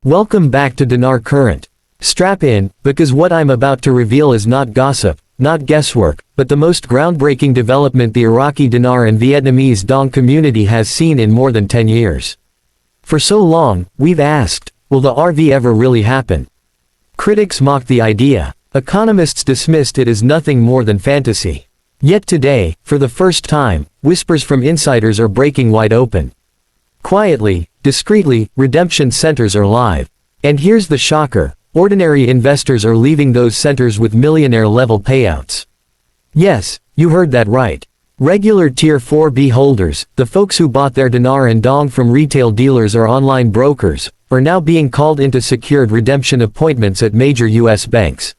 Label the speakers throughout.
Speaker 1: Welcome back to Dinar Current. Strap in, because what I'm about to reveal is not gossip, not guesswork, but the most groundbreaking development the Iraqi Dinar and Vietnamese Dong community has seen in more than 10 years. For so long, we've asked, will the RV ever really happen? Critics mocked the idea. Economists dismissed it as nothing more than fantasy. Yet today, for the first time, whispers from insiders are breaking wide open. Quietly, discreetly, redemption centers are live. And here's the shocker, ordinary investors are leaving those centers with millionaire-level payouts. Yes, you heard that right. Regular Tier 4B holders, the folks who bought their dinar and dong from retail dealers or online brokers, are now being called into secured redemption appointments at major U.S. banks.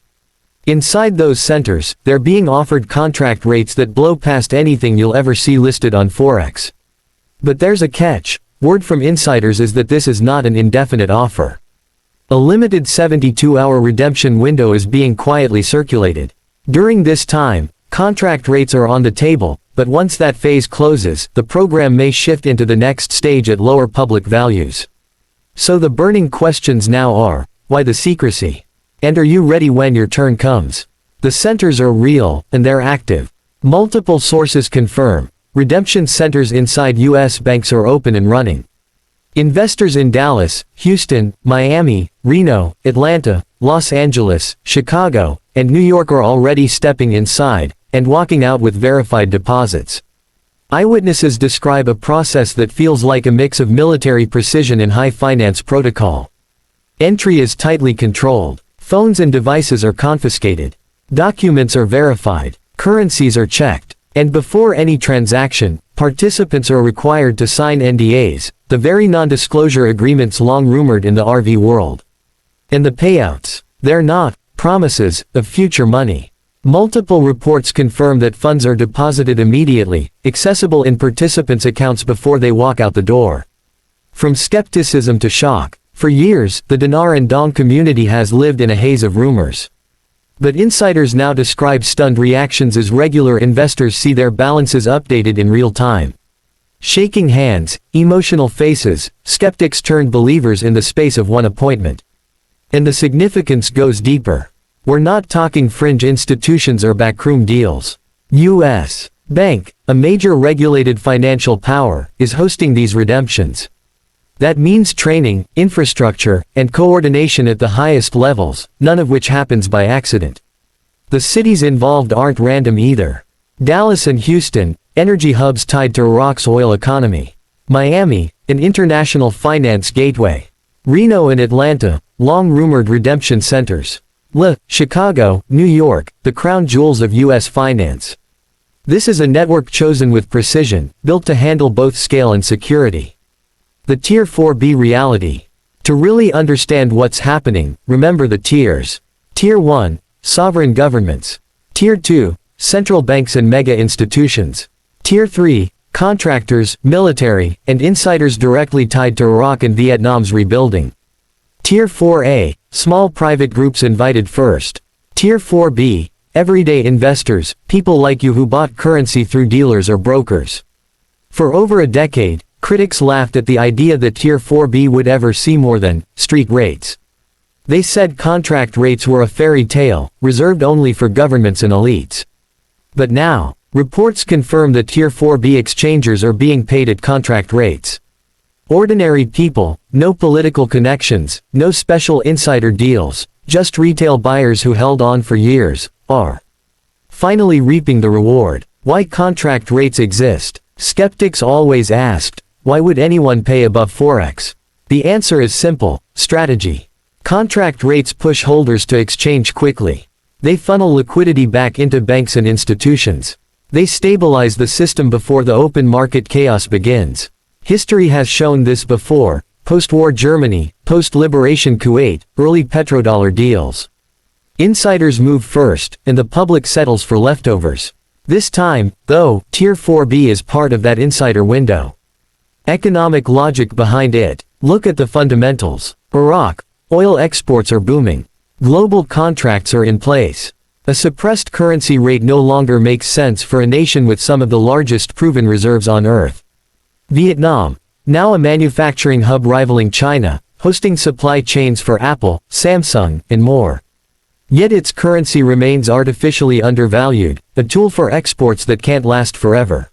Speaker 1: Inside those centers, they're being offered contract rates that blow past anything you'll ever see listed on Forex. But there's a catch. Word from insiders is that this is not an indefinite offer. A limited 72-hour redemption window is being quietly circulated. During this time, contract rates are on the table, but once that phase closes, the program may shift into the next stage at lower public values. So the burning questions now are, why the secrecy? And are you ready when your turn comes? The centers are real, and they're active. Multiple sources confirm. Redemption centers inside U.S. banks are open and running. Investors in Dallas, Houston, Miami, Reno, Atlanta, Los Angeles, Chicago, and New York are already stepping inside, and walking out with verified deposits. Eyewitnesses describe a process that feels like a mix of military precision and high finance protocol. Entry is tightly controlled. Phones and devices are confiscated. Documents are verified. Currencies are checked. And before any transaction, participants are required to sign NDAs, the very non-disclosure agreements long rumored in the RV world. And the payouts, they're not promises of future money. Multiple reports confirm that funds are deposited immediately, accessible in participants' accounts before they walk out the door. From skepticism to shock, for years, the dinar and dong community has lived in a haze of rumors. But insiders now describe stunned reactions as regular investors see their balances updated in real time. Shaking hands, emotional faces, skeptics turned believers in the space of one appointment. And the significance goes deeper. We're not talking fringe institutions or backroom deals. U.S. Bank, a major regulated financial power, is hosting these redemptions. That means training, infrastructure, and coordination at the highest levels, none of which happens by accident. The cities involved aren't random either. Dallas and Houston, energy hubs tied to Iraq's oil economy. Miami, an international finance gateway. Reno and Atlanta, long-rumored redemption centers. Chicago, New York, the crown jewels of U.S. finance. This is a network chosen with precision, built to handle both scale and security. The Tier 4B reality. To really understand what's happening, remember the tiers. Tier 1, sovereign governments. Tier 2, central banks and mega institutions. Tier 3, contractors, military, and insiders directly tied to Iraq and Vietnam's rebuilding. Tier 4A, small private groups invited first. Tier 4B, everyday investors, people like you who bought currency through dealers or brokers. For over a decade, critics laughed at the idea that Tier 4B would ever see more than street rates. They said contract rates were a fairy tale, reserved only for governments and elites. But now, reports confirm that Tier 4B exchangers are being paid at contract rates. Ordinary people, no political connections, no special insider deals, just retail buyers who held on for years, are finally reaping the reward. Why contract rates exist? Skeptics always asked, why would anyone pay above Forex? The answer is simple, strategy. Contract rates push holders to exchange quickly. They funnel liquidity back into banks and institutions. They stabilize the system before the open market chaos begins. History has shown this before, post-war Germany, post-liberation Kuwait, early petrodollar deals. Insiders move first, and the public settles for leftovers. This time, though, Tier 4B is part of that insider window. Economic logic behind it. Look at the fundamentals. Iraq, oil exports are booming. Global contracts are in place. A suppressed currency rate no longer makes sense for a nation with some of the largest proven reserves on Earth. Vietnam, now a manufacturing hub rivaling China, hosting supply chains for Apple, Samsung, and more. Yet its currency remains artificially undervalued, a tool for exports that can't last forever.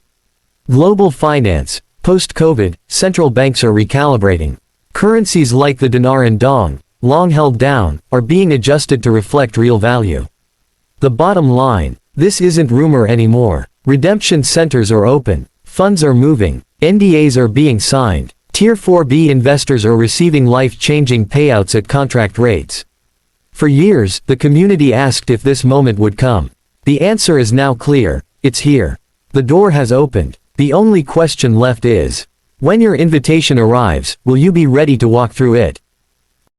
Speaker 1: Global finance. Post-COVID, central banks are recalibrating. Currencies like the dinar and dong, long held down, are being adjusted to reflect real value. The bottom line, this isn't rumor anymore. Redemption centers are open, funds are moving, NDAs are being signed, Tier 4B investors are receiving life-changing payouts at contract rates. For years, the community asked if this moment would come. The answer is now clear, it's here. The door has opened. The only question left is, when your invitation arrives, will you be ready to walk through it?